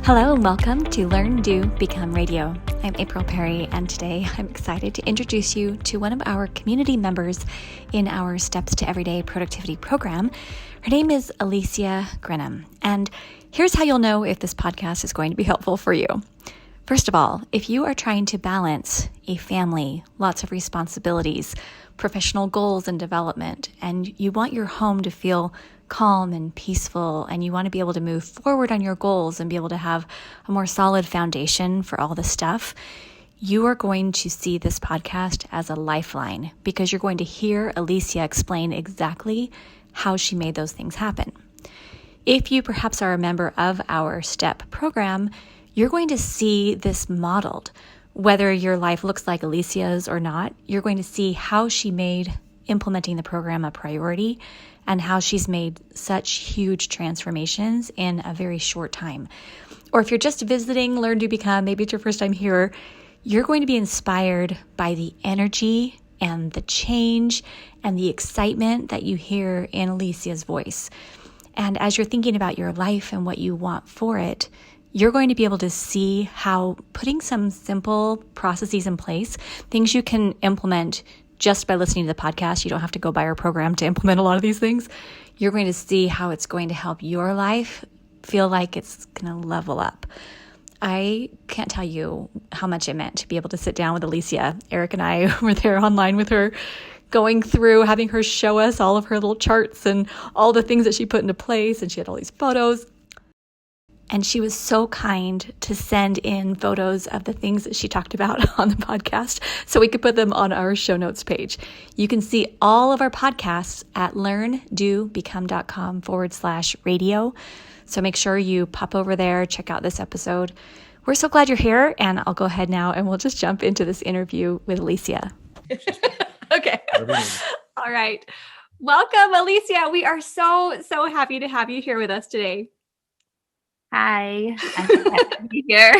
Hello and welcome to Learn, Do, Become Radio. I'm April Perry, and today I'm excited to introduce you to one of our community members in our Steps to Everyday Productivity program. Her name is Alicia Grenham, and here's how you'll know if this podcast is going to be helpful for you. First of all, if you are trying to balance a family, lots of responsibilities, professional goals and development, and you want your home to feel calm and peaceful, and you want to be able to move forward on your goals and be able to have a more solid foundation for all the stuff, you are going to see this podcast as a lifeline because you're going to hear Alicia explain exactly how she made those things happen. If you perhaps are a member of our STEP program, you're going to see this modeled. Whether your life looks like Alicia's or not, you're going to see how she made implementing the program a priority and how she's made such huge transformations in a very short time. Or if you're just visiting Learn, Do, Become, maybe it's your first time here, you're going to be inspired by the energy and the change and the excitement that you hear in Alicia's voice. And as you're thinking about your life and what you want for it, you're going to be able to see how putting some simple processes in place, things you can implement just by listening to the podcast, you don't have to go buy our program to implement a lot of these things. You're going to see how it's going to help your life feel like it's going to level up. I can't tell you how much it meant to be able to sit down with Alicia. Eric and I were there online with her, going through, having her show us all of her little charts and all the things that she put into place. And she had all these photos. And she was so kind to send in photos of the things that she talked about on the podcast so we could put them on our show notes page. You can see all of our podcasts at learndobecome.com/radio. So make sure you pop over there, check out this episode. We're so glad you're here, and I'll go ahead now and we'll just jump into this interview with Alicia. Okay. All right. Welcome, Alicia. We are so happy to have you here with us today. Hi, I'm happy to be here.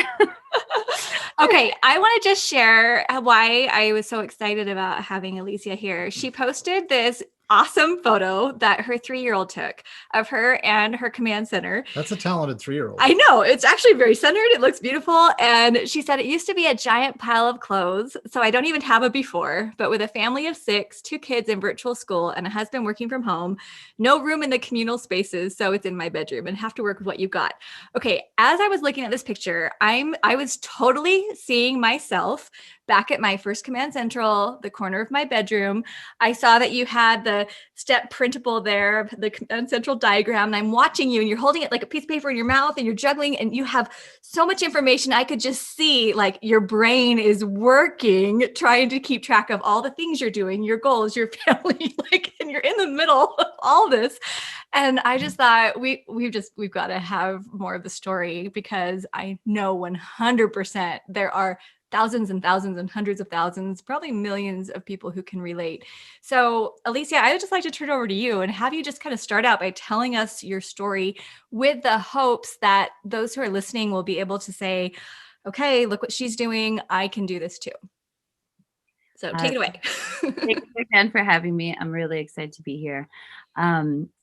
Okay, I want to just share why I was so excited about having Alicia here. She posted this awesome photo that her 3-year-old took of her and her command center. That's a talented 3-year-old. I know. It's actually very centered. It looks beautiful. And she said it used to be a giant pile of clothes. So I don't even have a before, but with a family of 6, 2 kids in virtual school, and a husband working from home, no room in the communal spaces. So it's in my bedroom and have to work with what you've got. Okay. As I was looking at this picture, I was totally seeing myself back at my first Command Central, the corner of my bedroom. I saw that you had the step printable there, the Command Central diagram, and I'm watching you and you're holding it like a piece of paper in your mouth and you're juggling and you have so much information. I could just see like your brain is working, trying to keep track of all the things you're doing, your goals, your family, and you're in the middle of all this. And I just thought we've got to have more of the story because I know 100% there are thousands and thousands and hundreds of thousands, probably millions of people who can relate. So Alicia, I would just like to turn it over to you and have you just kind of start out by telling us your story with the hopes that those who are listening will be able to say, okay, look what she's doing. I can do this too. So take it away. Thank you again for having me. I'm really excited to be here.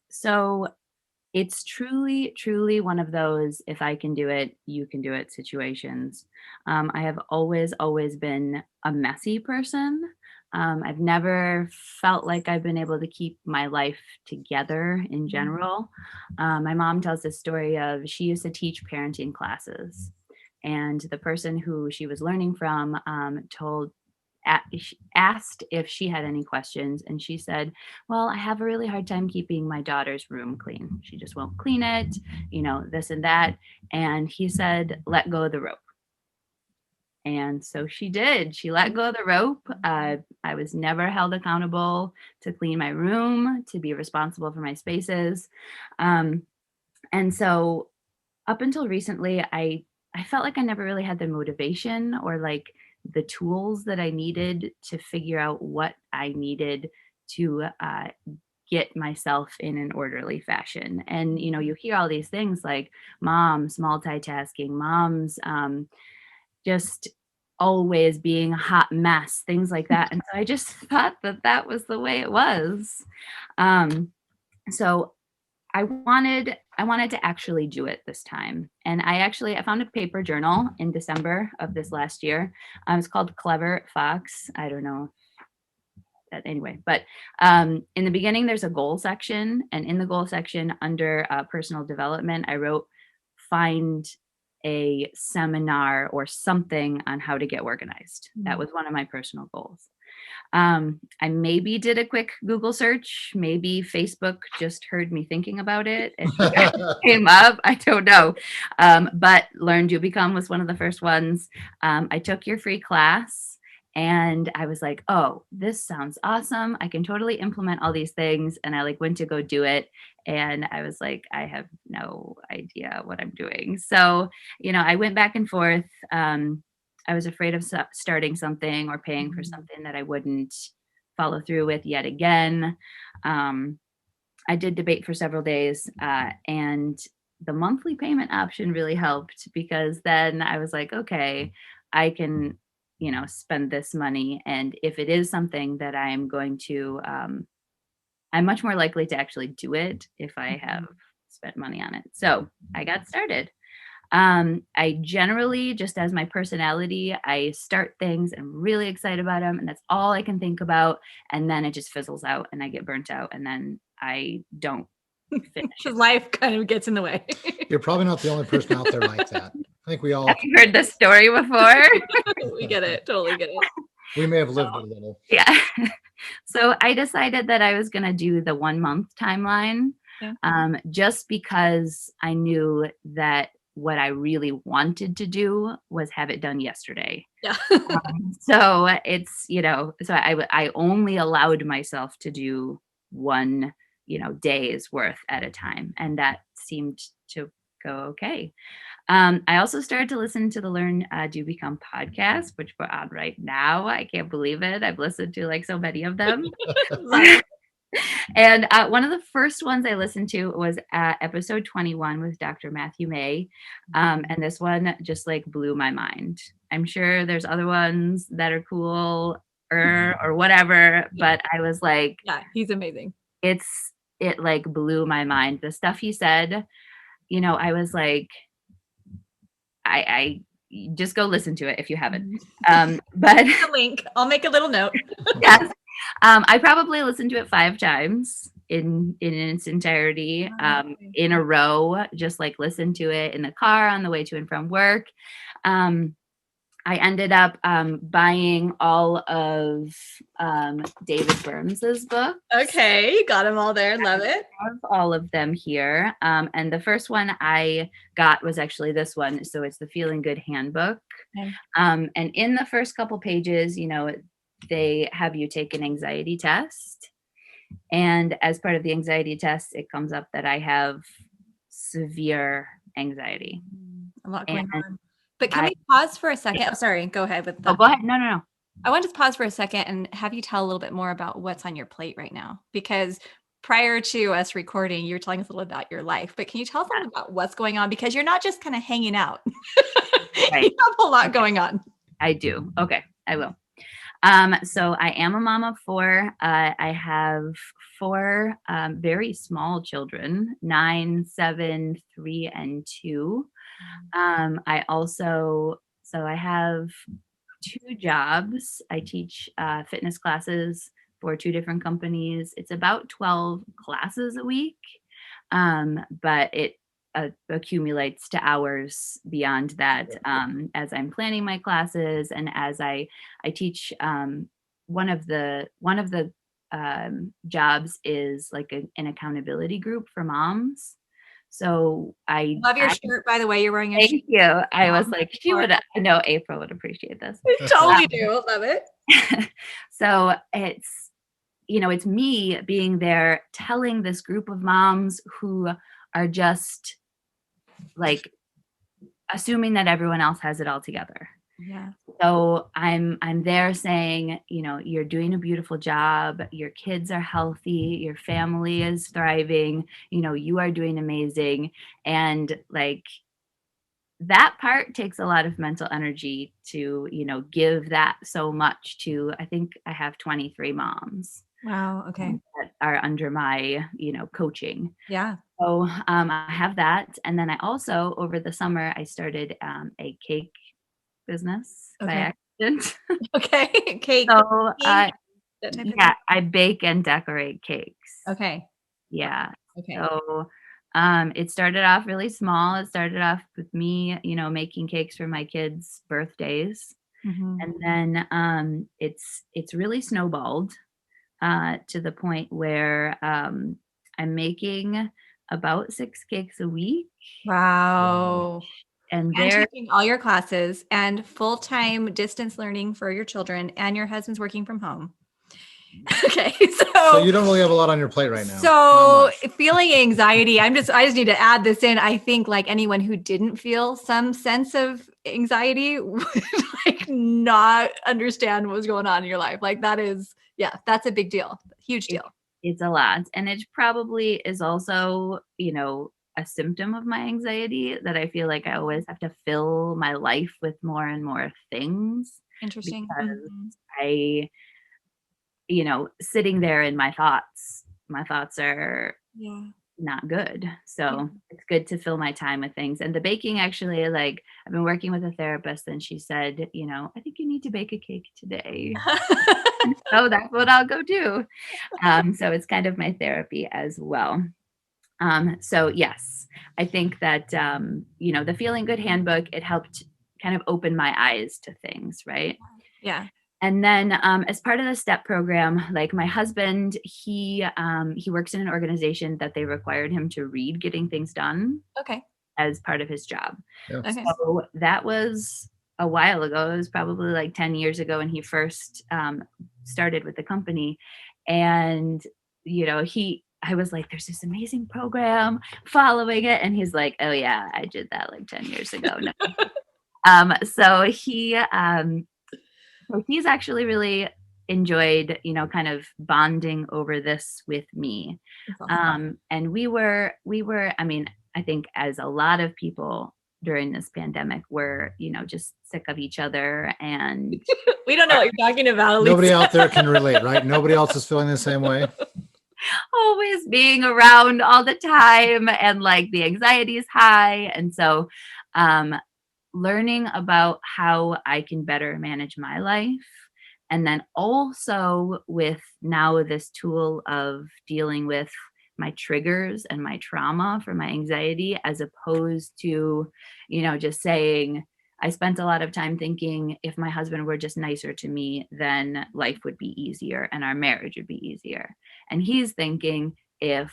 So it's truly, truly one of those, if I can do it, you can do it situations. I have always been a messy person. I've never felt like I've been able to keep my life together in general. My mom tells this story of she used to teach parenting classes, and the person who she was learning from asked if she had any questions, and she said, well, I have a really hard time keeping my daughter's room clean. She just won't clean it, this and that. And he said, let go of the rope. And so she did. She let go of the rope. I was never held accountable to clean my room, to be responsible for my spaces. And so up until recently, I felt like I never really had the motivation or like the tools that I needed to figure out what I needed to get myself in an orderly fashion. And, you hear all these things like moms multitasking, moms just always being a hot mess, things like that. And so I just thought that was the way it was. So I I wanted to actually do it this time. And I found a paper journal in December of this last year. It's called Clever Fox. I don't know that anyway, but in the beginning, there's a goal section. And in the goal section under personal development, I wrote, find a seminar or something on how to get organized. That was one of my personal goals. I maybe did a quick Google search. Maybe Facebook just heard me thinking about it and came up. I don't know. But Learn, Do, Become was one of the first ones. I took your free class and I was like, oh, this sounds awesome. I can totally implement all these things. And I went to go do it. And I was like, I have no idea what I'm doing. So, I went back and forth. I was afraid of starting something or paying for something that I wouldn't follow through with yet again. I did debate for several days, and the monthly payment option really helped, because then I was like, okay, I can, spend this money. And if it is something that I am going to, I'm much more likely to actually do it if I have spent money on it. So I got started. I generally, just as my personality, I start things and I'm really excited about them, and that's all I can think about. And then it just fizzles out and I get burnt out, and then I don't finish it. Life kind of gets in the way. You're probably not the only person out there like that. I think we all Have you heard this story before? We get it. Totally get it. we may have lived a little. Yeah. So I decided that I was going to do the 1 month timeline, just because I knew that what I really wanted to do was have it done yesterday. Yeah. So it's, so I only allowed myself to do one, day's worth at a time. And that seemed to go okay. I also started to listen to the Learn, Do, Become podcast, which we're on right now. I can't believe it. I've listened to so many of them. And one of the first ones I listened to was episode 21 with Dr. Matthew May. And this one just blew my mind. I'm sure there's other ones that are cool or whatever, but I was like, yeah, he's amazing. It blew my mind. The stuff he said, I was like, I just go listen to it if you haven't. But the link, I'll make a little note. Yes. I probably listened to it 5 times in its entirety, in a row, just listen to it in the car on the way to and from work. I ended up buying all of David Burns's books. Okay, you got them all there. Love it. I have all of them here. And the first one I got was actually this one. So it's the Feeling Good Handbook. Okay. And in the first couple pages, they have you take an anxiety test. And as part of the anxiety test, it comes up that I have severe anxiety. A lot going on. But can we pause for a second? Oh, sorry. Go ahead with that. Oh, go ahead. No. I want to pause for a second and have you tell a little bit more about what's on your plate right now. Because prior to us recording, you were telling us a little about your life. But can you tell us a little about what's going on? Because you're not just kind of hanging out. Right. You have a lot going on. I do. Okay, I will. So I am a mom of 4. I have 4 very small children, 9, 7, 3, and 2. I have 2 jobs. I teach fitness classes for 2 different companies. It's about 12 classes a week, but it accumulates to hours beyond that as I'm planning my classes and as I teach. One of the jobs is an accountability group for moms. So I love your shirt, by the way. You're wearing a thank you. I was like, I know April would appreciate this. I totally do. Love it. So it's me being there telling this group of moms who are just assuming that everyone else has it all together. Yeah. So I'm there saying, you're doing a beautiful job. Your kids are healthy. Your family is thriving. You are doing amazing. And that part takes a lot of mental energy to, give that so much to, I think I have 23 moms. Wow. Okay. That are under my, coaching. Yeah. So I have that. And then I also, over the summer, I started a cake business by accident. Okay. Cake. So That type of thing. yeah, I bake and decorate cakes. Okay. Yeah. Okay. So it started off really small. It started off with me, making cakes for my kids' birthdays. Mhm. And then it's really snowballed to the point where I'm making about 6 cakes a week. Wow. And And they're teaching all your classes and full-time distance learning for your children, and your husband's working from home. Okay. So you don't really have a lot on your plate right now. So feeling anxiety, I just need to add this in. I think like anyone who didn't feel some sense of anxiety would like not understand what was going on in your life. Like that's a big deal. Huge deal. It's a lot. And it probably is also, a symptom of my anxiety that I feel like I always have to fill my life with more and more things. Interesting. Because I, sitting there in my thoughts are not good. So it's good to fill my time with things. And the baking actually, like I've been working with a therapist and she said, I think you need to bake a cake today. So that's what I'll go do. So it's kind of my therapy as well. So yes, I think that, the Feeling Good Handbook, it helped kind of open my eyes to things, right? Yeah. And then as part of the STEP program, like my husband, he works in an organization that they required him to read Getting Things Done as part of his job. Yeah. Okay. So that was a while ago. It was probably like 10 years ago when he first started with the company. And, I was like, there's this amazing program, following it. And he's like, oh yeah, I did that like 10 years ago. No. So he's actually really enjoyed, kind of bonding over this with me. Awesome. And we were, I mean, I think as a lot of people during this pandemic were, just sick of each other, and We don't know what you're talking about. Nobody out there can relate, right? Nobody else is feeling the same way. always being around all the time, and like the anxiety is high. And so learning about how I can better manage my life. And then also with now this tool of dealing with my triggers and my trauma for my anxiety, as opposed to, just saying, I spent a lot of time thinking if my husband were just nicer to me, then life would be easier and our marriage would be easier. And he's thinking if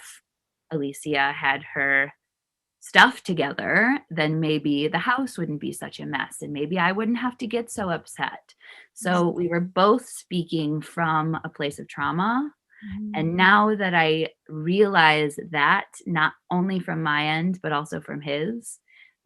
Alicia had her stuff together, then maybe the house wouldn't be such a mess and maybe I wouldn't have to get so upset. So we were both speaking from a place of trauma. And now that I realize that, not only from my end, but also from his,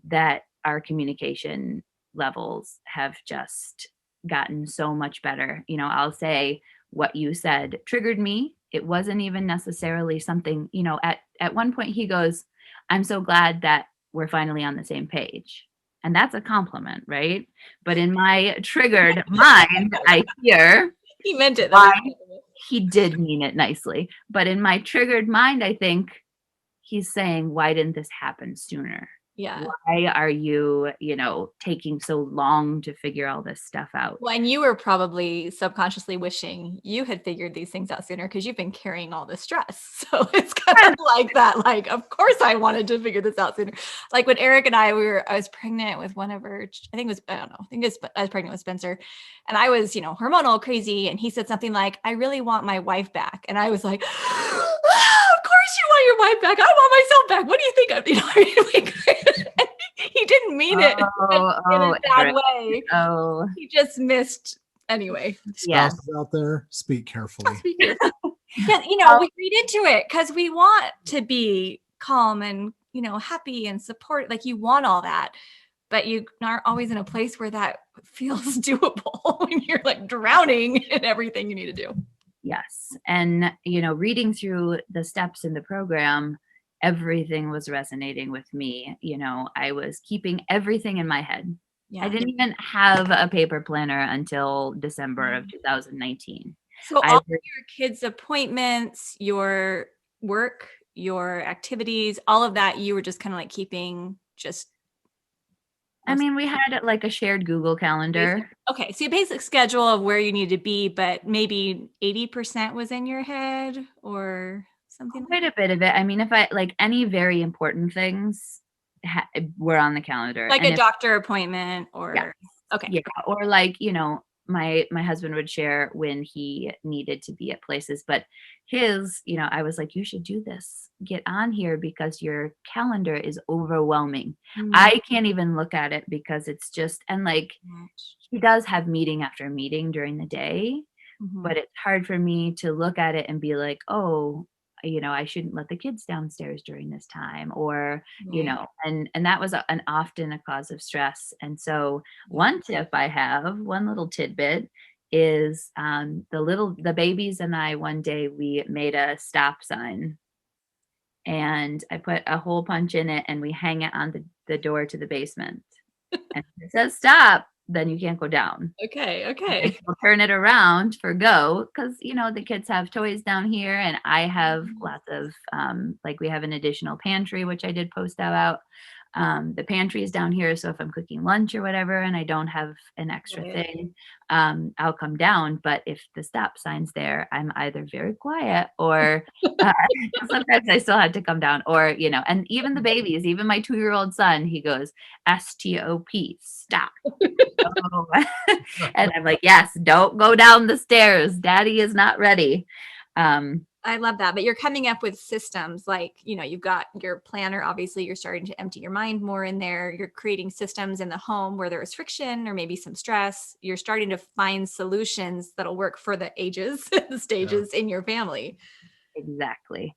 that our communication levels have just gotten so much better. I'll say what you said triggered me. It wasn't even necessarily something, at one point he goes, I'm so glad that we're finally on the same page. And that's a compliment, right? But in my triggered mind, I hear He meant it. why he did mean it nicely. But in my triggered mind, I think he's saying, why didn't this happen sooner? Yeah. Why are you, taking so long to figure all this stuff out? Well, and you were probably subconsciously wishing you had figured these things out sooner because you've been carrying all this stress. So it's kind of like that. Like, of course I wanted to figure this out sooner. Like when Eric and I was pregnant with one of our, I was pregnant with Spencer, and I was, hormonal crazy. And he said something like, I really want my wife back. And I was like, of course you want your wife back. I want myself back. What do you think of, he didn't mean it in a bad way. Oh, he just missed anyway. Spouses out there, speak carefully. Yeah, we read into it because we want to be calm and happy and support. Like you want all that, but you aren't always in a place where that feels doable when you're like drowning in everything you need to do. Yes. And, reading through the steps in the program, everything was resonating with me. I was keeping everything in my head. Yeah. I didn't even have a paper planner until December of 2019. So all your kids' appointments, your work, your activities, all of that, you were just kind of like keeping just. I mean, we had like a shared Google Calendar. Okay. So your basic schedule of where you need to be, but maybe 80% was in your head or something. Quite a bit of it. I mean, if I like any very important things were on the calendar. Like and a doctor appointment or. Yeah. Okay. Yeah. Or like, you know, my husband would share when he needed to be at places, but his, you know, I was like, you should do this. Get on here because your calendar is overwhelming. I can't even look at it because it's just, and like he does have meeting after meeting during the day, but it's hard for me to look at it and be like, oh, you know, I shouldn't let the kids downstairs during this time, or, you know, and that was an often a cause of stress. And so one tip I have, one little tidbit is the babies and I, one day we made a stop sign and I put a hole punch in it and we hang it on the door to the basement. And if it says stop, then you can't go down. Okay. We'll turn it around for go because, you know, the kids have toys down here and I have lots of like we have an additional pantry, which I did post about. The pantry is down here, so if I'm cooking lunch or whatever and I don't have an extra thing, I'll come down. But if the stop sign's there, I'm either very quiet or sometimes I still had to come down, or, you know, and even the babies, even my 2-year-old son, he goes STOP, stop. And I'm like, yes, don't go down the stairs, daddy is not ready. I love that. But you're coming up with systems like, you know, you've got your planner. Obviously, you're starting to empty your mind more in there. You're creating systems in the home where there is friction or maybe some stress. You're starting to find solutions that'll work for the ages, the stages in your family. Exactly.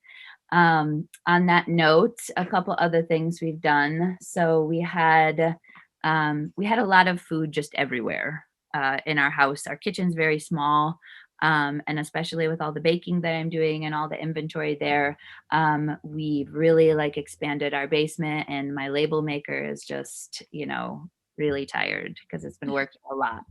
On that note, a couple other things we've done. So we had a lot of food just everywhere in our house. Our kitchen's very small. And especially with all the baking that I'm doing and all the inventory there, we've really like expanded our basement, and my label maker is just, you know, really tired because it's been working a lot.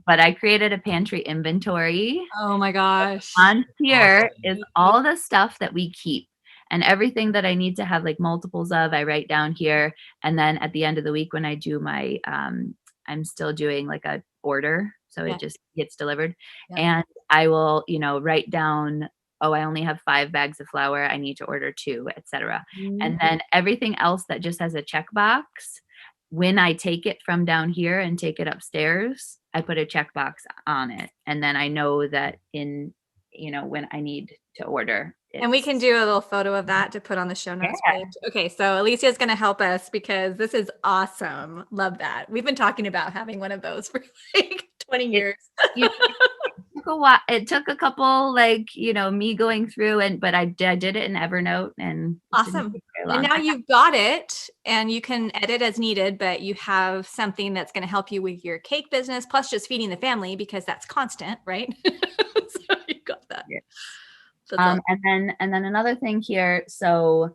But I created a pantry inventory. Oh my gosh. On here is all the stuff that we keep. And everything that I need to have like multiples of, I write down here. And then at the end of the week when I do my I'm still doing like a order. So it just gets delivered. And I will, you know, write down, oh, I only have 5 bags of flour. I need to order 2, etc. And then everything else that just has a checkbox, when I take it from down here and take it upstairs, I put a checkbox on it. And then I know that in, you know, when I need to order. And we can do a little photo of that to put on the show notes page. Okay, so Alicia is going to help us because this is awesome. Love that. We've been talking about having one of those for like 20 years. It took a couple, like, you know, me going through but I did it in Evernote, and awesome. And now you've got it and you can edit as needed, but you have something that's going to help you with your cake business, plus just feeding the family because that's constant, right? So you got that. Yeah. Awesome. And then another thing here. So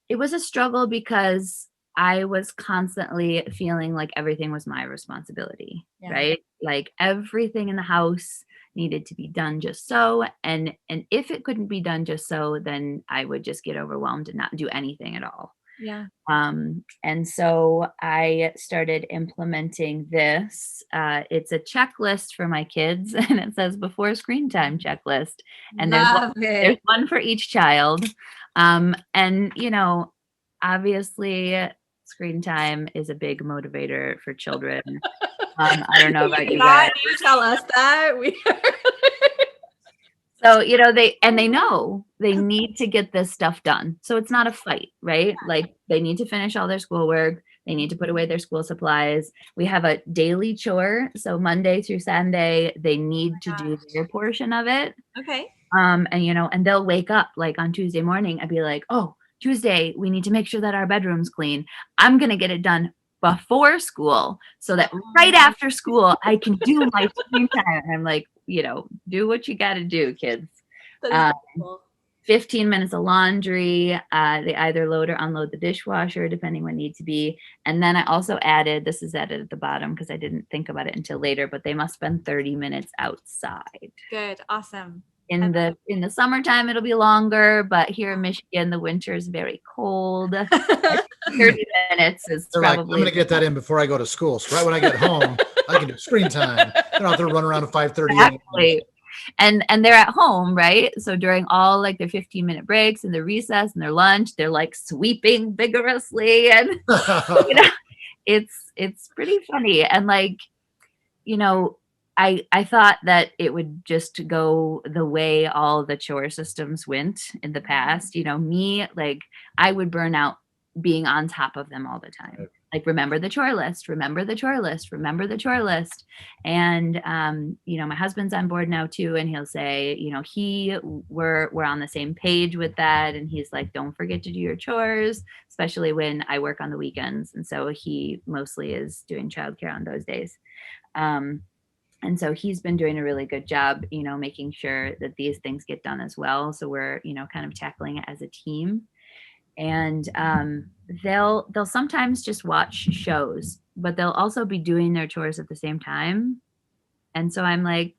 it was a struggle because I was constantly feeling like everything was my responsibility, right? Like everything in the house needed to be done just so. And if it couldn't be done just so, then I would just get overwhelmed and not do anything at all. Yeah. And so I started implementing this. It's a checklist for my kids, and it says before screen time checklist. And there's one for each child. And, you know, obviously screen time is a big motivator for children. I don't know about you guys. You tell us that. So, you know, they know they need to get this stuff done. So it's not a fight, right? Like they need to finish all their schoolwork. They need to put away their school supplies. We have a daily chore. So Monday through Sunday, they need to do their portion of it. Okay. And, you know, and they'll wake up like on Tuesday morning. I'd be like, oh, Tuesday, we need to make sure that our bedroom's clean. I'm going to get it done before school so that right after school, I can do my screen time. And I'm like, you know, do what you got to do, kids. 15 minutes of laundry. They either load or unload the dishwasher, depending what needs to be. And then I also added, this is added at the bottom because I didn't think about it until later, but they must spend 30 minutes outside. Good. Awesome. In the summertime, it'll be longer, but here in Michigan, the winter is very cold. 30 minutes is They're like, probably. I'm going to get that in before I go to school. So right when I get home, I can do screen time. They're out there running around at 5:30. Exactly. And they're at home, right? So during all like their 15-minute breaks and their recess and their lunch, they're like sweeping vigorously, and you know, it's pretty funny. And like, you know, I thought that it would just go the way all the chore systems went in the past. You know, me, like, I would burn out being on top of them all the time. Right. Like, remember the chore list, remember the chore list, remember the chore list. And you know, my husband's on board now too, and he'll say, you know, we're on the same page with that. And he's like, don't forget to do your chores, especially when I work on the weekends. And so he mostly is doing childcare on those days. And so he's been doing a really good job, you know, making sure that these things get done as well. So we're, you know, kind of tackling it as a team. And they'll sometimes just watch shows, but they'll also be doing their chores at the same time. And so I'm like,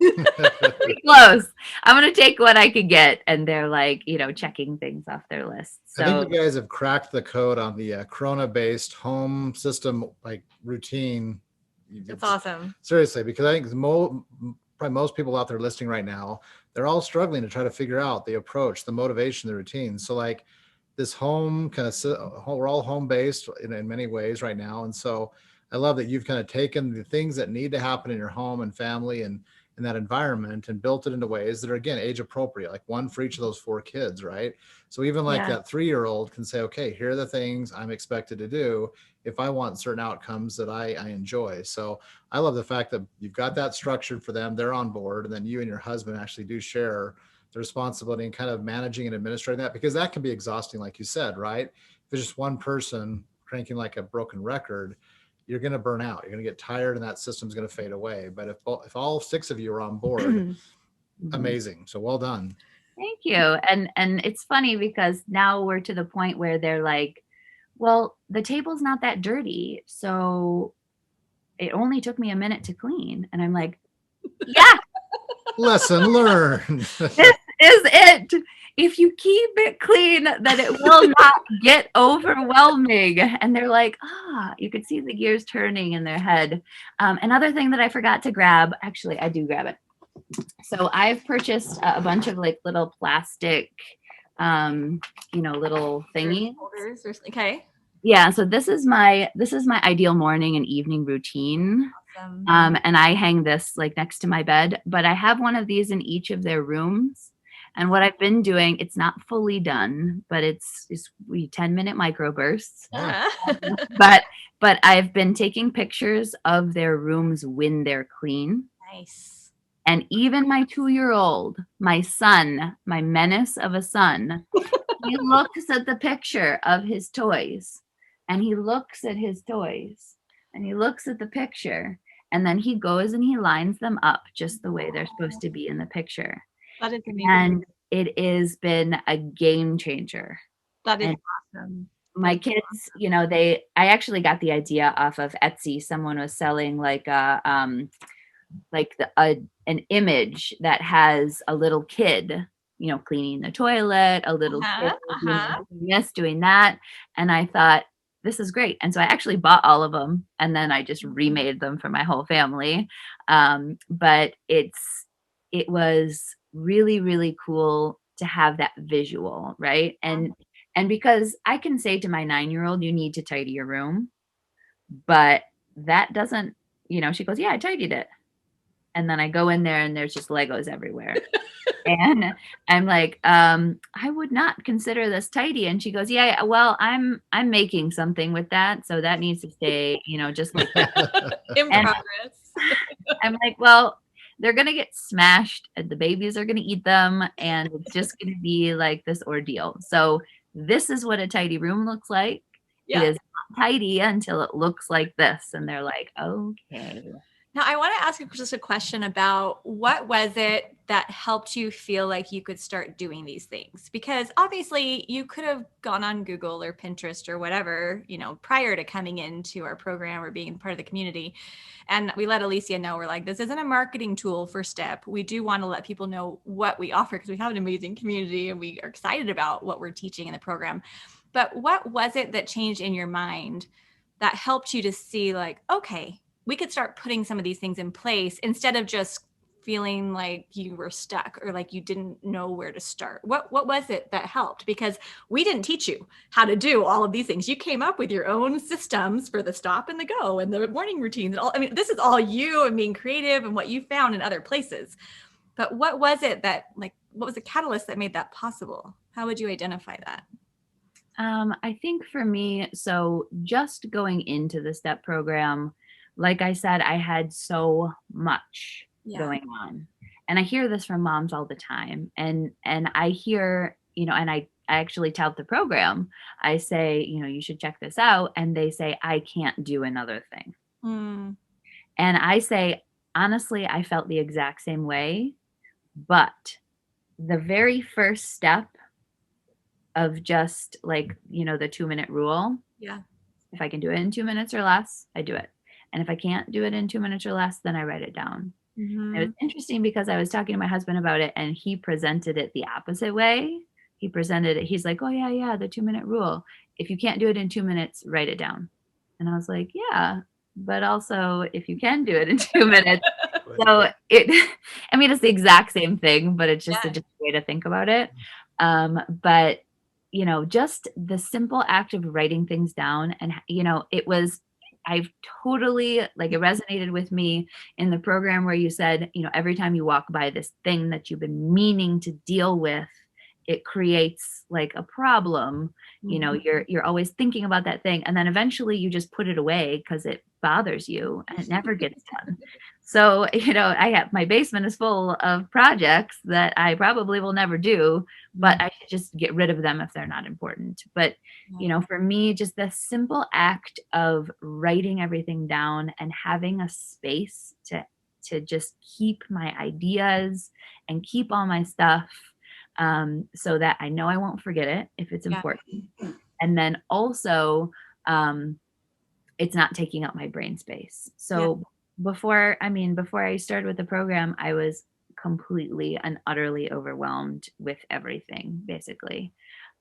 pretty close. I'm going to take what I could get. And they're like, you know, checking things off their list. So I think you guys have cracked the code on the Corona-based home system, like routine. That's awesome. Seriously, because I think probably most people out there listening right now, they're all struggling to try to figure out the approach, the motivation, the routine. So like this home kind of, we're all home-based in many ways right now. And so I love that you've kind of taken the things that need to happen in your home and family and in that environment and built it into ways that are, again, age appropriate, like one for each of those 4 kids, right? So even like that 3-year-old can say, okay, here are the things I'm expected to do if I want certain outcomes that I enjoy. So I love the fact that you've got that structured for them, they're on board, and then you and your husband actually do share the responsibility and kind of managing and administrating that, because that can be exhausting, like you said, right? If there's just one person cranking like a broken record, you're going to burn out. You're going to get tired and that system's going to fade away. But if all 6 of you are on board, amazing. So well done. Thank you. And it's funny because now we're to the point where they're like, well, the table's not that dirty, so it only took me a minute to clean. And I'm like, yeah. Lesson learned. This is it. If you keep it clean, then it will not get overwhelming. And they're like, you could see the gears turning in their head. Another thing that I forgot to grab, actually, I do grab it. So I've purchased a bunch of like little plastic, you know, little thingies. Okay. Yeah. So this is my ideal morning and evening routine. Awesome. And I hang this like next to my bed, but I have one of these in each of their rooms. And what I've been doing, it's not fully done, but it's 10-minute microbursts. But I've been taking pictures of their rooms when they're clean. Nice. And even my 2-year-old, my son, my menace of a son, he looks at the picture of his toys, and he looks at his toys, and he looks at the picture, and then he goes and he lines them up just the way they're supposed to be in the picture. That is amazing. And it has been a game changer. That is awesome. My kids, you know, I actually got the idea off of Etsy. Someone was selling like an image that has a little kid, you know, cleaning the toilet, a little kid doing this, doing that. And I thought, this is great. And so I actually bought all of them, and then I just remade them for my whole family. But it was really, really cool to have that visual, right? And because I can say to my 9-year-old, you need to tidy your room, but that doesn't, you know, she goes, yeah, I tidied it. And then I go in there and there's just Legos everywhere. And I'm like, I would not consider this tidy. And she goes, yeah, well, I'm making something with that. So that needs to stay, you know, just like that. In progress. I'm like, well, they're going to get smashed and the babies are going to eat them. And it's just going to be like this ordeal. So this is what a tidy room looks like. Yeah. It is not tidy until it looks like this. And they're like, okay. Now, I want to ask you just a question about what was it that helped you feel like you could start doing these things? Because obviously you could have gone on Google or Pinterest or whatever, prior to coming into our program or being part of the community. And we let Alicia know, we're like, this isn't a marketing tool for STEP. We do want to let people know what we offer because we have an amazing community and we are excited about what we're teaching in the program. But what was it that changed in your mind that helped you to see like, okay, we could start putting some of these things in place instead of just feeling like you were stuck or like you didn't know where to start? What was it that helped? Because we didn't teach you how to do all of these things. You came up with your own systems for the stop and the go and the morning routines and all. I mean, this is all you and being creative and what you found in other places. But what was it that, like, what was the catalyst that made that possible? How would you identify that? I think for me, so just going into the STEP program, like I said, I had so much going on. And I hear this from moms all the time. And I hear, and I actually tout the program. I say, you should check this out. And they say, I can't do another thing. And I say, honestly, I felt the exact same way. But the very first step of just like, the 2-minute rule. Yeah. If I can do it in 2 minutes or less, I do it. And if I can't do it in 2 minutes or less, then I write it down. It was interesting because I was talking to my husband about it and he presented it the opposite way. He presented it. He's like, oh yeah, the 2-minute rule. If you can't do it in 2 minutes, write it down. And I was like, yeah, but also if you can do it in 2 minutes. So it's the exact same thing, but it's just a different way to think about it. But just the simple act of writing things down and, I've totally it resonated with me in the program where you said, every time you walk by this thing that you've been meaning to deal with, it creates like a problem. You're always thinking about that thing. And then eventually you just put it away because it bothers you and it never gets done. So, my basement is full of projects that I probably will never do, but I should just get rid of them if they're not important. But, for me, just the simple act of writing everything down and having a space to just keep my ideas and keep all my stuff so that I know I won't forget it if it's important. And then also, it's not taking up my brain space. So before I started with the program, I was completely and utterly overwhelmed with everything, basically.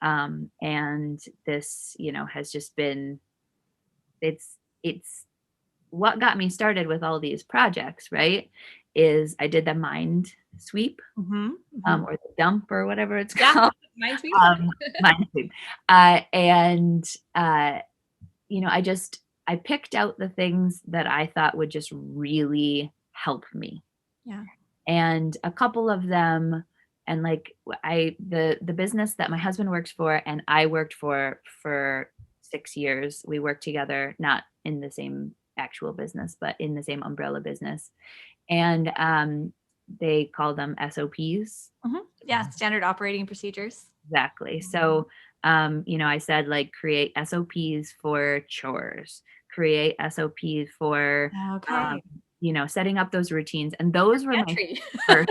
And this, has just been, it's what got me started with all these projects, right? Is I did the mind sweep, or the dump or whatever it's called. Mind sweep. Mind sweep. I picked out the things that I thought would just really help me. Yeah. And a couple of them, and the business that my husband works for and I worked for 6 years, we worked together, not in the same actual business, but in the same umbrella business. And they call them SOPs. Yeah, standard operating procedures. Exactly. So, I said create SOPs for chores, create SOPs for, setting up those routines. And those were Pantry. my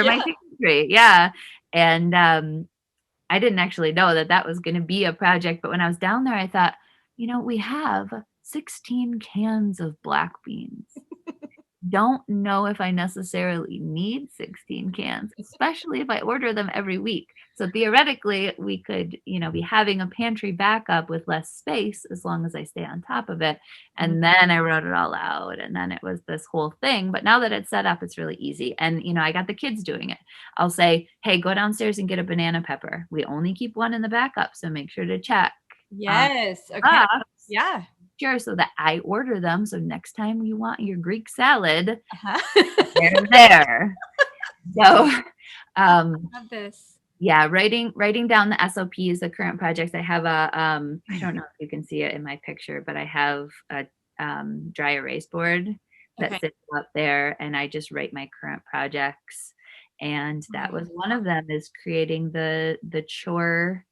pantry. Yeah. And I didn't actually know that was going to be a project. But when I was down there, I thought, we have 16 cans of black beans. Don't know if I necessarily need 16 cans, especially if I order them every week. So theoretically, we could, be having a pantry backup with less space as long as I stay on top of it. And then I wrote it all out. And then it was this whole thing. But now that it's set up, it's really easy. And, I got the kids doing it. I'll say, hey, go downstairs and get a banana pepper. We only keep one in the backup. So make sure to check. Yes. Okay. Yeah. Sure, so that I order them. So next time you want your Greek salad, they're there. So, I love this. Yeah, writing down the SOPs, the current projects. I have I don't know if you can see it in my picture, but I have a dry erase board that sits up there, and I just write my current projects. And that was one of them, is creating the chore.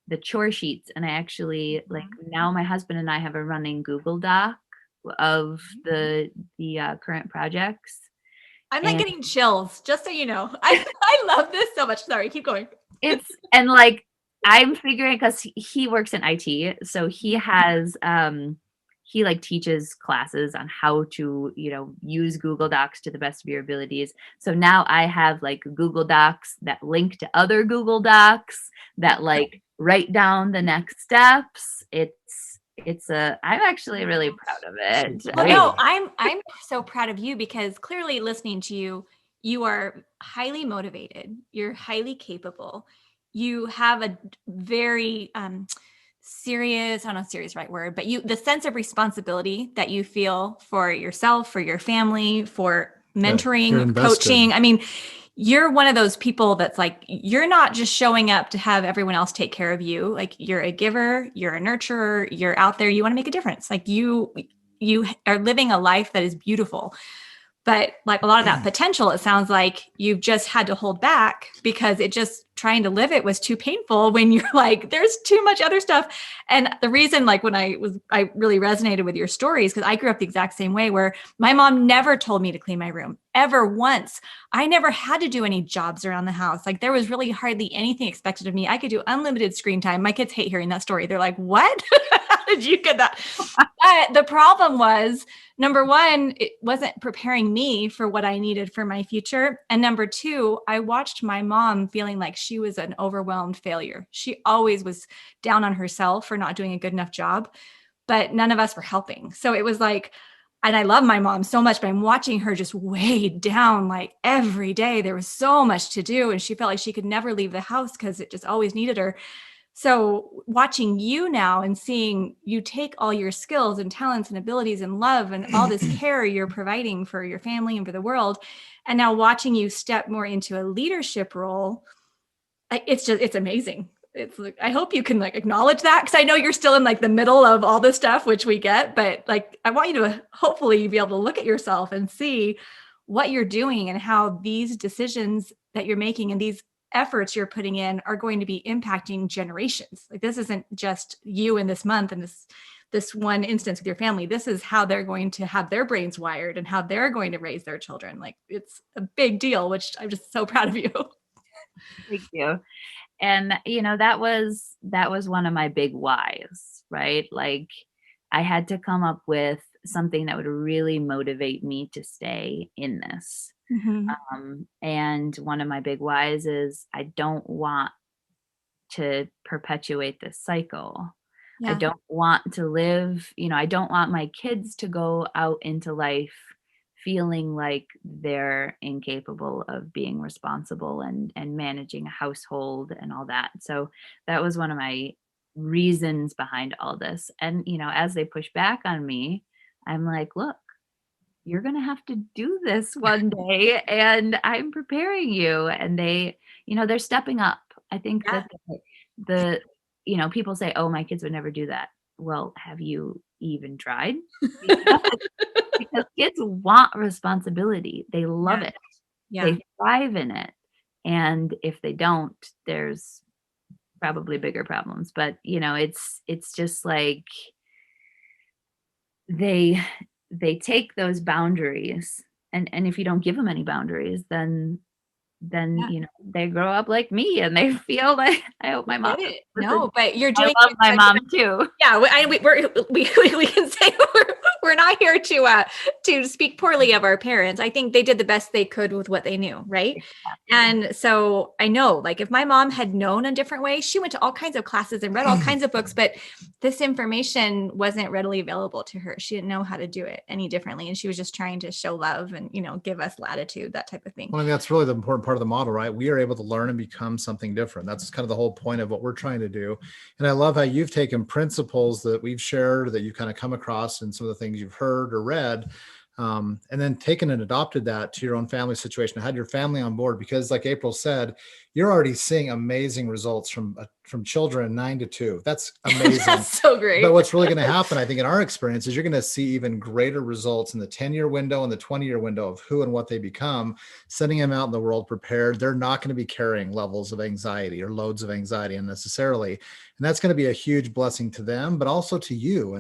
The chore sheets. And I actually now my husband and I have a running Google Doc of the current projects. I'm like And getting chills, just so you know. I love this so much. Sorry, keep going. it's, and like, I'm figuring, because he works in IT, so he has he like teaches classes on how to, you know, use Google Docs to the best of your abilities. So now I have like Google Docs that link to other Google Docs that like write down the next steps. I'm actually really proud of it. Well, no, I'm so proud of you, because clearly listening to you, you are highly motivated. You're highly capable. You have a very serious, I don't know if serious is the right word, but the sense of responsibility that you feel for yourself, for your family, for mentoring, you're invested. coaching. I mean, you're one of those people that's like, you're not just showing up to have everyone else take care of you. Like, you're a giver, you're a nurturer, you're out there, you want to make a difference. Like, you are living a life that is beautiful. But like a lot of that potential, it sounds like you've just had to hold back because it just trying to live it was too painful, when you're like, there's too much other stuff. And the reason, like, when I really resonated with your stories, because I grew up the exact same way, where my mom never told me to clean my room ever once. I never had to do any jobs around the house. Like, there was really hardly anything expected of me. I could do unlimited screen time. My kids hate hearing that story. They're like, what? How did you get that? But the problem was, number one, it wasn't preparing me for what I needed for my future. And number two, I watched my mom feeling like she was an overwhelmed failure. She always was down on herself for not doing a good enough job, but none of us were helping. So it was like, and I love my mom so much, but I'm watching her just weighed down like every day. There was so much to do, and she felt like she could never leave the house because it just always needed her. So watching you now and seeing you take all your skills and talents and abilities and love and all this care you're providing for your family and for the world, and now watching you step more into a leadership role, it's amazing. It's like, I hope you can like acknowledge that, because I know you're still in like the middle of all this stuff, which we get, but like, I want you to hopefully be able to look at yourself and see what you're doing and how these decisions that you're making and these efforts you're putting in are going to be impacting generations. Like, this isn't just you in this month and this one instance with your family. This is how they're going to have their brains wired and how they're going to raise their children. Like, it's a big deal, which I'm just so proud of you. Thank you. And, you know, that was one of my big whys, right? Like, I had to come up with something that would really motivate me to stay in this. And one of my big whys is I don't want to perpetuate this cycle. Yeah. I don't want to live, you know, I don't want my kids to go out into life feeling like they're incapable of being responsible and managing a household and all that. So that was one of my reasons behind all this. And, you know, as they push back on me, I'm like, look, you're going to have to do this one day, and I'm preparing you. And they, you know, they're stepping up. I think that the, you know, people say, oh, my kids would never do that. Well, have you even tried? Because kids want responsibility. They love it. Yeah. They thrive in it. And if they don't, there's probably bigger problems. But, you know, it's just like they take those boundaries, and if you don't give them any boundaries, then you know, they grow up like me and they feel like, I hope my mom. No, but you're doing. I love my mom too. Yeah, we can say we're not here to speak poorly of our parents. I think they did the best they could with what they knew, right? Exactly. And so I know, like, if my mom had known a different way, she went to all kinds of classes and read all kinds of books, but this information wasn't readily available to her. She didn't know how to do it any differently, and she was just trying to show love and, you know, give us latitude, that type of thing. Well, I mean, that's really the important part of the model, right? We are able to learn and become something different. That's kind of the whole point of what we're trying to do. And I love how you've taken principles that we've shared, that you kind of come across in some of the things you've heard or read, and then taken and adopted that to your own family situation, had your family on board, because like April said, you're already seeing amazing results from a from children 9 to 2. That's amazing. That's so great. But what's really going to happen, I think, in our experience is you're going to see even greater results in the 10-year window and the 20-year window of who and what they become, sending them out in the world prepared. They're not going to be carrying levels of anxiety or loads of anxiety unnecessarily. And that's going to be a huge blessing to them, but also to you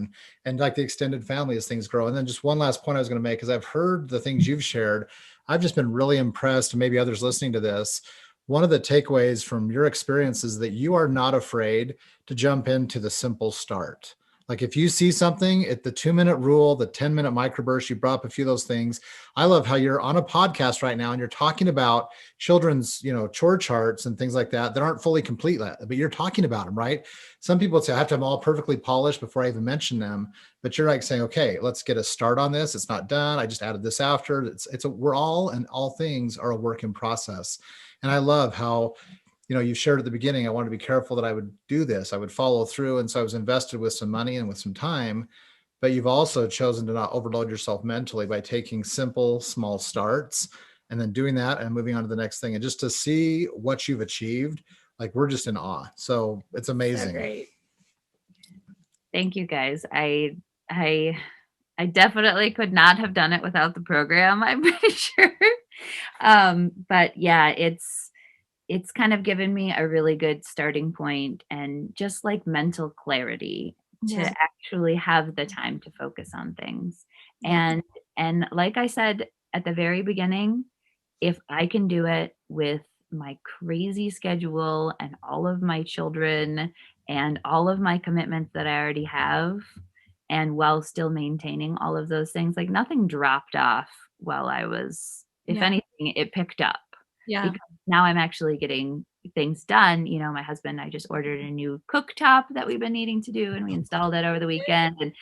and like the extended family as things grow. And then just one last point I was going to make is I've heard the things you've shared. I've just been really impressed, and maybe others listening to this. One of the takeaways from your experience is that you are not afraid to jump into the simple start. Like if you see something at the 2-minute rule, the 10-minute microburst, you brought up a few of those things. I love how you're on a podcast right now and you're talking about children's, chore charts and things like that aren't fully complete yet, but you're talking about them, right? Some people would say I have to have them all perfectly polished before I even mention them, but you're like saying, okay, let's get a start on this. It's not done. I just added this after. We're all, and all things are a work in process. And I love how, you shared at the beginning, I wanted to be careful that I would do this. I would follow through. And so I was invested with some money and with some time, but you've also chosen to not overload yourself mentally by taking simple, small starts and then doing that and moving on to the next thing. And just to see what you've achieved, like we're just in awe. So it's amazing. So great. Thank you guys. I definitely could not have done it without the program, I'm pretty sure. But yeah, it's kind of given me a really good starting point and just like mental clarity to actually have the time to focus on things. And like I said at the very beginning, if I can do it with my crazy schedule and all of my children and all of my commitments that I already have, and while still maintaining all of those things, like nothing dropped off while I was, if anything, it picked up. Yeah. Because now I'm actually getting things done. My husband, I just ordered a new cooktop that we've been needing to do, and we installed it over the weekend. And,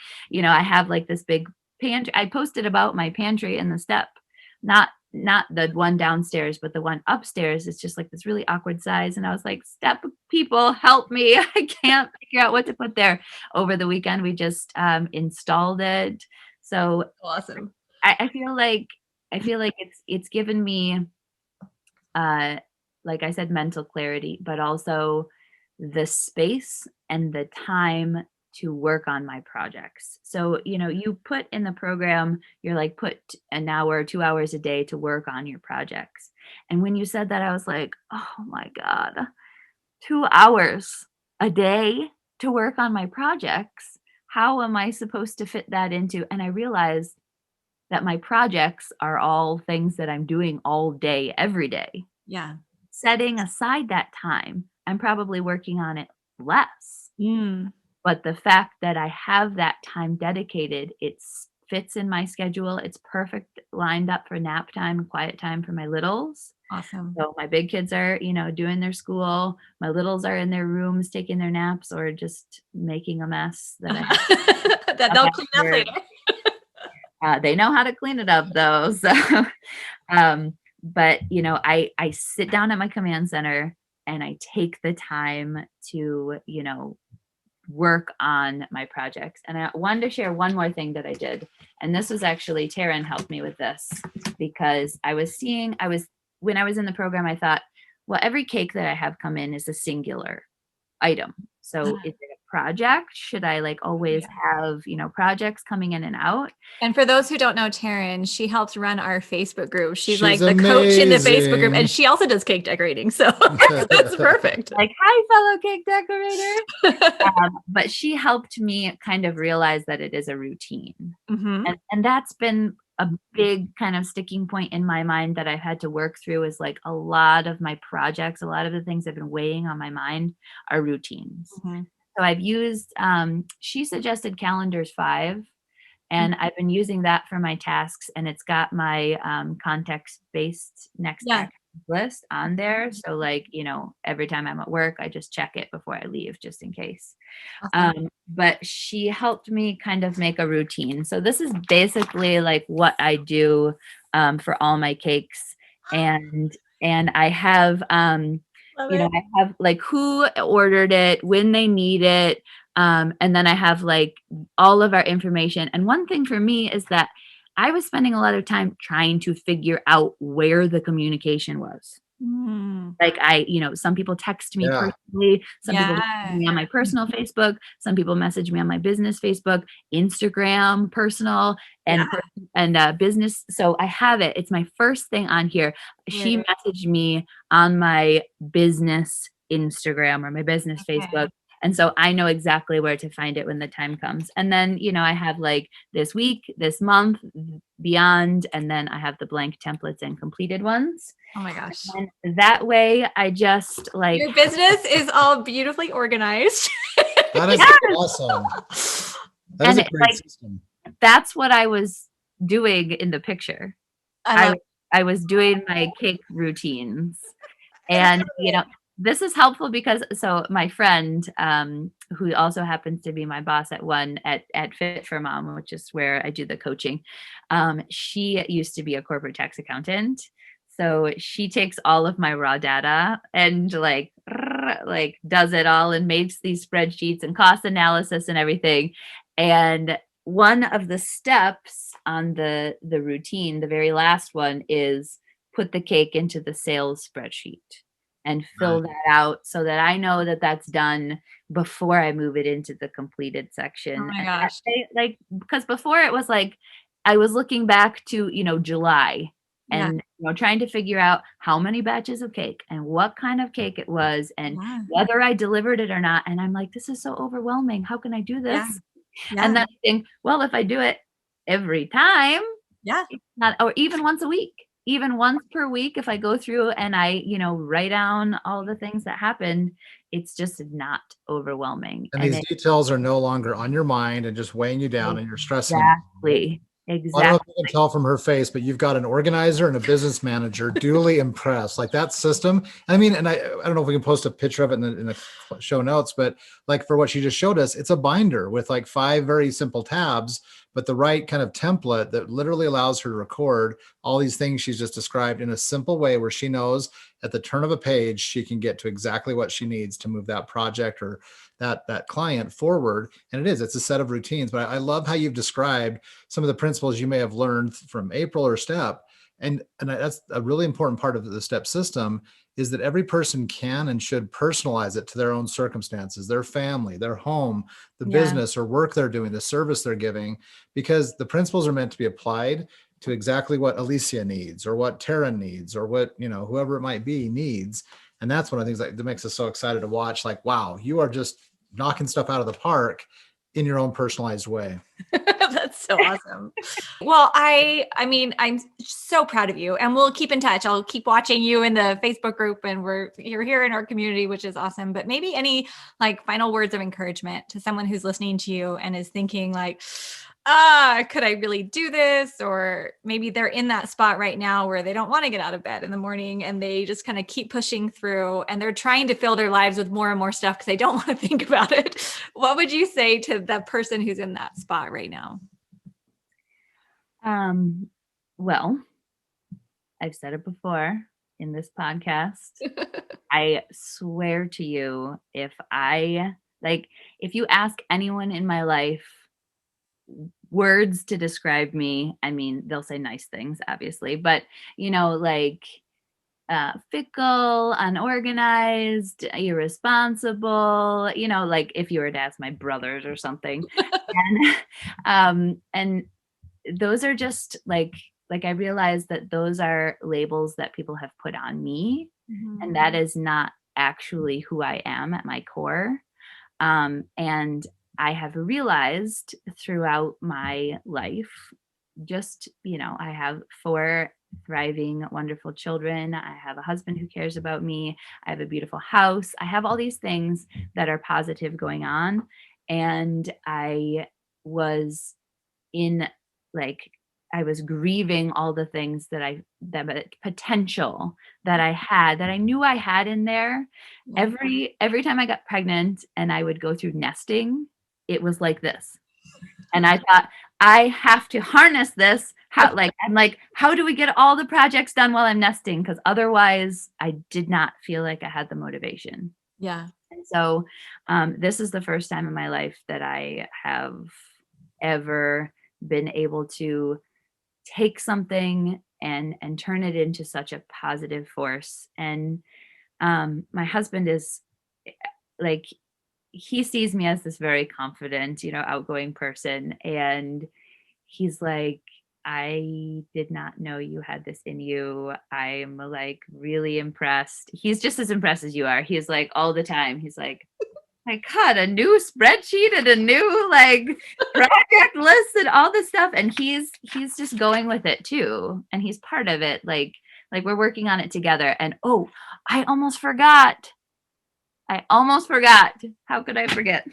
I have like this big pantry. I posted about my pantry in the step, not the one downstairs, but the one upstairs. It's just like this really awkward size. And I was like, step people, help me. I can't figure out what to put there. Over the weekend, we just installed it. So awesome. I feel like it's given me, like I said, mental clarity, but also the space and the time to work on my projects. So, you put in the program, you're like, put an hour, 2 hours a day to work on your projects. And when you said that, I was like, oh my God, 2 hours a day to work on my projects. How am I supposed to fit that into? And I realized that my projects are all things that I'm doing all day, every day. Yeah. Setting aside that time, I'm probably working on it less. But the fact that I have that time dedicated, it fits in my schedule. It's perfect lined up for nap time and quiet time for my littles. Awesome. So my big kids are, doing their school. My littles are in their rooms taking their naps or just making a mess that I have that they'll clean up later. They know how to clean it up though. So, but I sit down at my command center and I take the time to, work on my projects. And I wanted to share one more thing that I did. And this was actually, Taryn helped me with this because when I was in the program, I thought, well, every cake that I have come in is a singular item. So is it a project? Should I always have, projects coming in and out? And for those who don't know Taryn, she helps run our Facebook group. She's like the amazing. coach in the Facebook group, and she also does cake decorating. So that's perfect. Hi, fellow cake decorator. But she helped me kind of realize that it is a routine. And that's been a big kind of sticking point in my mind that I've had to work through is a lot of my projects, a lot of the things that have been weighing on my mind are routines. So I've used, she suggested Calendars 5, and I've been using that for my tasks, and it's got my context-based next action list on there. So every time I'm at work, I just check it before I leave just in case. But she helped me kind of make a routine. So this is basically what I do for all my cakes. And I have, I have who ordered it, when they need it. And then I have all of our information. And one thing for me is that I was spending a lot of time trying to figure out where the communication was. Mm. Like some people text me Yeah. personally, some people message Yeah. me on my personal Facebook, some people message me on my business Facebook, Instagram, personal, and business. So I have it. It's my first thing on here. She Right. messaged me on my business Instagram or my business Okay. Facebook. And so I know exactly where to find it when the time comes. And then, I have like this week, this month, beyond, and then I have the blank templates and completed ones. Oh my gosh. And that way I just like Your business is all beautifully organized. That is awesome. That is And a great like system. that's what I was doing in the picture. I love I was doing my cake routines. And this is helpful because so my friend, who also happens to be my boss at Fit for Mom, which is where I do the coaching, she used to be a corporate tax accountant. So she takes all of my raw data and like does it all and makes these spreadsheets and cost analysis and everything. And one of the steps on the routine, the very last one, is put the cake into the sales spreadsheet and fill Right. that out so that I know that that's done before I move it into the completed Oh section. my And gosh. because before it was like I was looking back to, July Yeah. and trying to figure out how many batches of cake and what kind of cake it was and Yeah. whether I delivered it or not. And I'm like, this is so overwhelming. How can I do this? Yeah. And then I think, well, if I do it every time, Yeah. not, or even once a week, even once per week, if I go through and I, write down all the things that happened, it's just not overwhelming. And these details are no longer on your mind and just weighing you down and you're stressing about it. Exactly. I don't know if you can tell from her face, but you've got an organizer and a business manager duly impressed. Like that system. I mean, and I don't know if we can post a picture of it in the show notes, but like for what she just showed us, it's a binder with like 5 very simple tabs, but the right kind of template that literally allows her to record all these things she's just described in a simple way where she knows at the turn of a page, she can get to exactly what she needs to move that project or that client forward. And it's a set of routines, but I love how you've described some of the principles you may have learned from April or STEP. And that's a really important part of the STEP system is that every person can and should personalize it to their own circumstances, their family, their home, the business or work they're doing, the service they're giving, because the principles are meant to be applied to exactly what Alicia needs or what Tara needs or what, whoever it might be needs. And that's one of the things that makes us so excited to watch. Like, wow, you are just knocking stuff out of the park in your own personalized way. That's so awesome. Well, I mean, I'm so proud of you, and we'll keep in touch. I'll keep watching you in the Facebook group, and you're here in our community, which is awesome. But maybe any like final words of encouragement to someone who's listening to you and is thinking like, could I really do this? Or maybe they're in that spot right now where they don't want to get out of bed in the morning and they just kind of keep pushing through and they're trying to fill their lives with more and more stuff because they don't want to think about it. What would you say to the person who's in that spot right now? Well, I've said it before in this podcast. I swear to you, if you ask anyone in my life words to describe me, I mean, they'll say nice things, obviously, but fickle, unorganized, irresponsible, like if you were to ask my brothers or something. And those are just like I realized that those are labels that people have put on me, and that is not actually who I am at my core. And I have realized throughout my life, just, I have 4 thriving, wonderful children. I have a husband who cares about me. I have a beautiful house. I have all these things that are positive going on. And I was I was grieving all the things that potential that I had, that I knew I had in there. Every time I got pregnant and I would go through nesting, it was like this. And I thought, I have to harness this. How do we get all the projects done while I'm nesting? Because otherwise I did not feel like I had the motivation. Yeah. And so this is the first time in my life that I have ever been able to take something and turn it into such a positive force. And my husband is like, he sees me as this very confident, outgoing person. And he's like, I did not know you had this in you. I'm like really impressed. He's just as impressed as you are. He's like all the time. He's like, my God, a new spreadsheet and a new like project list and all this stuff. And he's just going with it too. And he's part of it. Like we're working on it together. And oh, I almost forgot. How could I forget?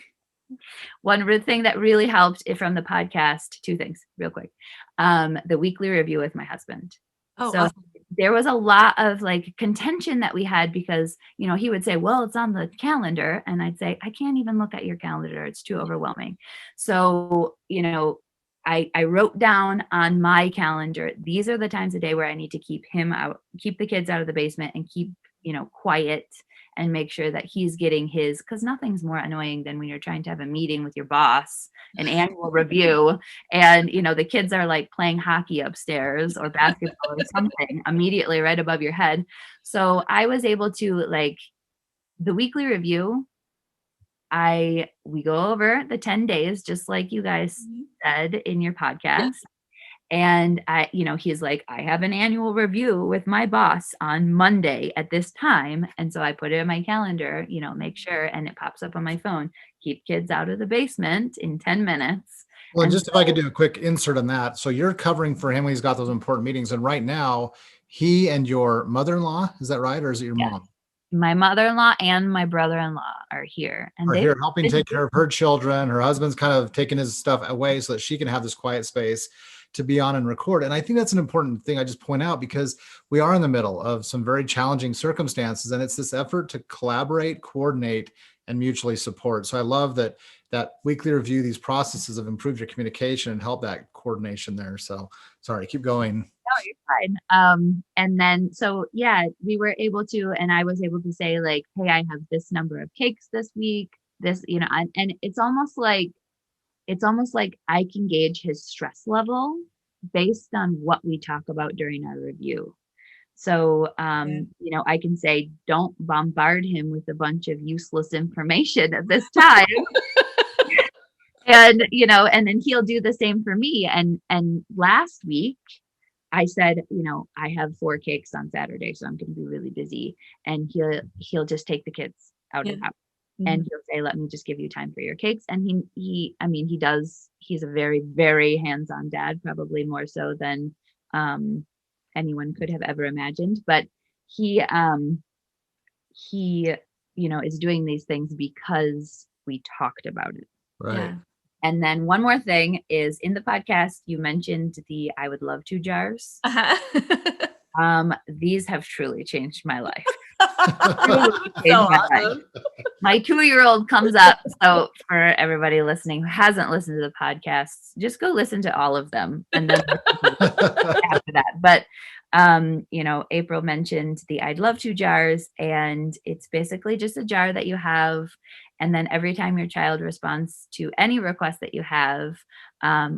One thing that really helped from the podcast, two things real quick. The weekly review with my husband. Oh, so awesome. There was a lot of like contention that we had because, he would say, well, it's on the calendar. And I'd say, I can't even look at your calendar. It's too overwhelming. So, I wrote down on my calendar, these are the times a day where I need to keep him out, keep the kids out of the basement and keep, quiet and make sure that he's getting his, because nothing's more annoying than when you're trying to have a meeting with your boss, an annual review, and the kids are like playing hockey upstairs or basketball or something immediately right above your head. So I was able to, like, the weekly review, we go over the 10 days just like you guys said in your podcast. Yeah. And he's like, I have an annual review with my boss on Monday at this time. And so I put it in my calendar, make sure, and it pops up on my phone, keep kids out of the basement in 10 minutes. Well, and just if I could do a quick insert on that. So you're covering for him when he's got those important meetings. And right now, he and your mother-in-law, is that right? Or is it your mom? My mother-in-law and my brother-in-law are here. And they're here helping take care of her children. Her husband's kind of taking his stuff away so that she can have this quiet space to be on and record. And I think that's an important thing I just point out, because we are in the middle of some very challenging circumstances, and it's this effort to collaborate, coordinate, and mutually support. So I love that weekly review, these processes have improved your communication and help that coordination there. So sorry, keep going. No, you're fine. And then, so yeah, we were able to, and I was able to say like, hey, I have this number of cakes this week, this, and it's almost like I can gauge his stress level based on what we talk about during our review. So, I can say, don't bombard him with a bunch of useless information at this time. And then he'll do the same for me. And last week I said, I have 4 cakes on Saturday, so I'm going to be really busy. And he'll just take the kids out of the house. And he'll say, let me just give you time for your cakes. And he does. He's a very, very hands-on dad, probably more so than anyone could have ever imagined. But he is doing these things because we talked about it. Right. Yeah. And then one more thing is, in the podcast, you mentioned the I would love to jars. Uh-huh. These have truly changed my life. Awesome. My 2-year-old comes up. So for everybody listening who hasn't listened to the podcasts, just go listen to all of them and then after that. But April mentioned the I'd love to jars, and it's basically just a jar that you have. And then every time your child responds to any request that you have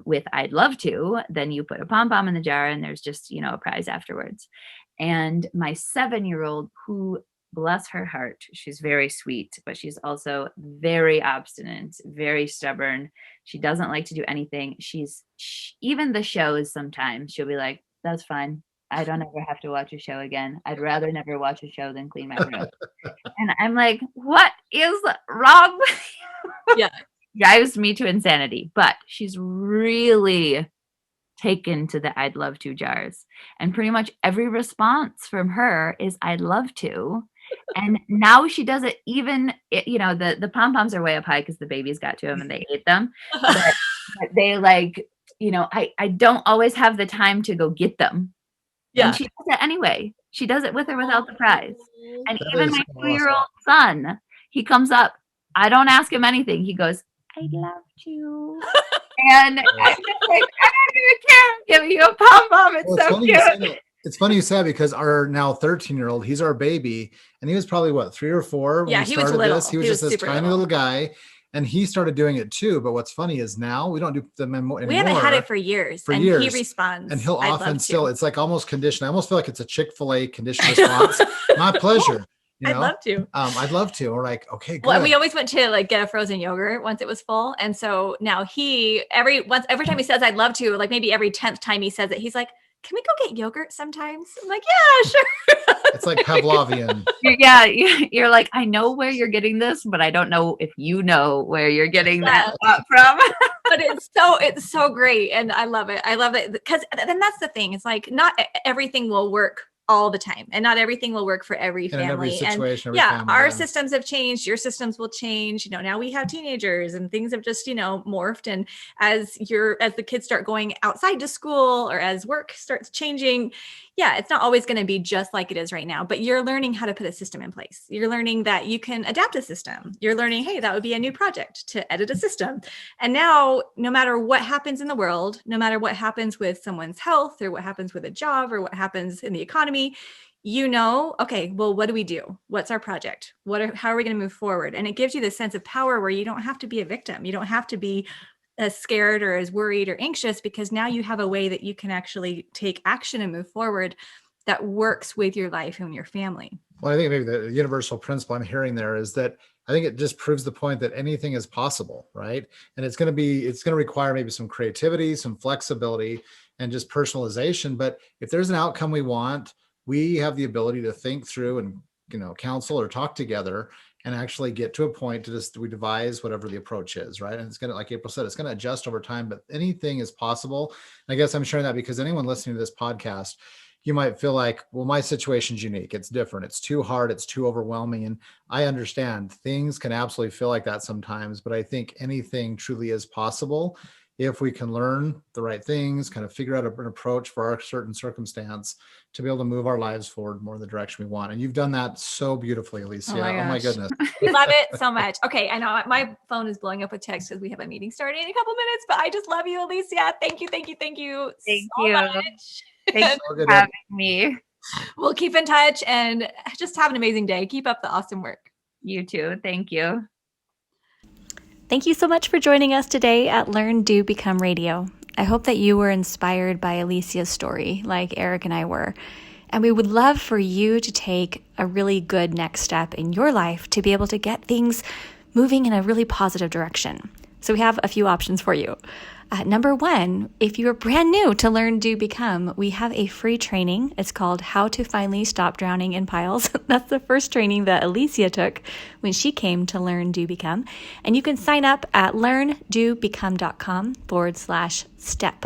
with I'd love to, then you put a pom-pom in the jar, and there's just, a prize afterwards. And my 7-year-old, who, bless her heart, she's very sweet, but she's also very obstinate, very stubborn. She doesn't like to do anything. Even the shows, sometimes she'll be like, that's fine. I don't ever have to watch a show again. I'd rather never watch a show than clean my room. And I'm like, what is wrong with you? Yeah. Drives me to insanity. But she's really taken to the I'd love to jars. And pretty much every response from her is I'd love to. And now she does it even, the pom-poms are way up high because the babies got to them and they ate them. But they like, I don't always have the time to go get them. Yeah. And she does it anyway. She does it with or without the prize. And that even my 2-year-old son, he comes up. I don't ask him anything. He goes, I'd love to. And I'm just like, I don't even care. I'm giving you a pom-pom. It's so cute. It's funny you said, because our now 13-year-old, he's our baby, and he was probably 3 or 4 when we started this. He was just this tiny little guy. And he started doing it too. But what's funny is now we don't do them anymore. We haven't had it for years. He responds. And he'll "I'd often love still, to." it's like almost conditioned. I almost feel like it's a Chick-fil-A conditioned response. My pleasure. You know? I'd love to. I'd love to. We're like, okay, good. Well, we always went to like get a frozen yogurt once it was full. And so now every time he says I'd love to, like maybe every 10th time he says it, he's like, "Can we go get yogurt sometimes?" I'm like, "Yeah, sure." It's like Pavlovian. Yeah, you're like, I know where you're getting this, but I don't know if you know where you're getting that from. But it's so great. And I love it. I love it because then that's the thing. It's like not everything will work all the time, and not everything will work for every family. In every situation, and every family, our systems have changed. Your systems will change. Now we have teenagers, and things have just morphed. And as the kids start going outside to school, or as work starts changing, it's not always going to be just like it is right now. But you're learning how to put a system in place. You're learning that you can adapt a system. You're learning, hey, that would be a new project to edit a system. And now, no matter what happens in the world, no matter what happens with someone's health, or what happens with a job, or what happens in the economy, okay, well, what do we do? What's our project? How are we going to move forward? And it gives you this sense of power where you don't have to be a victim. You don't have to be as scared or as worried or anxious, because now you have a way that you can actually take action and move forward that works with your life and your family. Well, I think maybe the universal principle I'm hearing there is that I think it just proves the point that anything is possible, right? And it's going to require maybe some creativity, some flexibility, and just personalization. But if there's an outcome we want, we have the ability to think through and, counsel or talk together and actually get to a point to we devise whatever the approach is, right? And it's going to, like April said, it's going to adjust over time, but anything is possible. And I guess I'm sharing that because anyone listening to this podcast, you might feel like, well, my situation's unique. It's different. It's too hard. It's too overwhelming. And I understand things can absolutely feel like that sometimes, but I think anything truly is possible if we can learn the right things, kind of figure out an approach for our certain circumstance to be able to move our lives forward more in the direction we want. And you've done that so beautifully, Alicia. Oh my goodness. We love it so much. Okay. I know my phone is blowing up with text because we have a meeting starting in a couple minutes, but I just love you, Alicia. Thank you. Thank you so much. Thanks for having me. We'll keep in touch and just have an amazing day. Keep up the awesome work. You too. Thank you. Thank you so much for joining us today at Learn, Do, Become Radio. I hope that you were inspired by Alicia's story, like Eric and I were. And we would love for you to take a really good next step in your life to be able to get things moving in a really positive direction. So we have a few options for you. Number one, if you're brand new to Learn, Do, Become, we have a free training. It's called How to Finally Stop Drowning in Piles. That's the first training that Alicia took when she came to Learn, Do, Become. And you can sign up at learndobecome.com/step.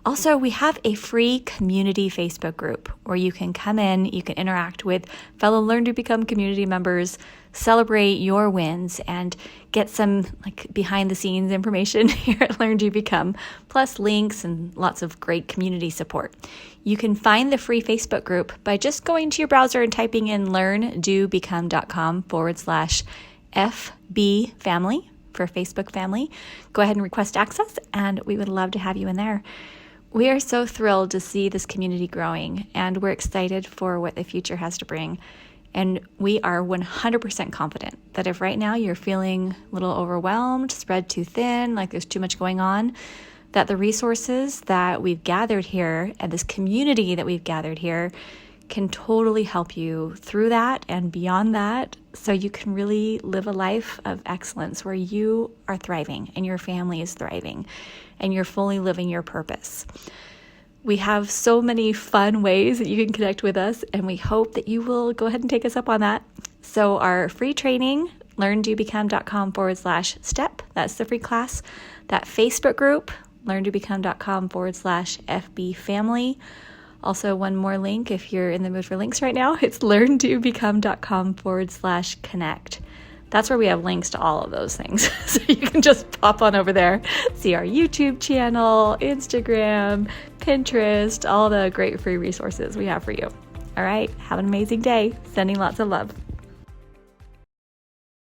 Also, we have a free community Facebook group where you can come in, you can interact with fellow Learn, Do, Become community members, celebrate your wins, and get some behind the scenes information here at Learn, Do, Become, plus links and lots of great community support. You can find the free Facebook group by just going to your browser and typing in learndobecome.com/FB family for Facebook family. Go ahead and request access, and we would love to have you in there. We are so thrilled to see this community growing, and we're excited for what the future has to bring. And we are 100% confident that if right now you're feeling a little overwhelmed, spread too thin, like there's too much going on, that the resources that we've gathered here and this community that we've gathered here can totally help you through that and beyond that, so you can really live a life of excellence where you are thriving and your family is thriving and you're fully living your purpose. We have so many fun ways that you can connect with us, and we hope that you will go ahead and take us up on that. So our free training, learndobecome.com/step, that's the free class. That Facebook group, learndobecome.com/FB family. Also, one more link if you're in the mood for links right now, it's learndobecome.com/connect. That's where we have links to all of those things. So you can just pop on over there, see our YouTube channel, Instagram, Pinterest, all the great free resources we have for you. All right, have an amazing day. Sending lots of love.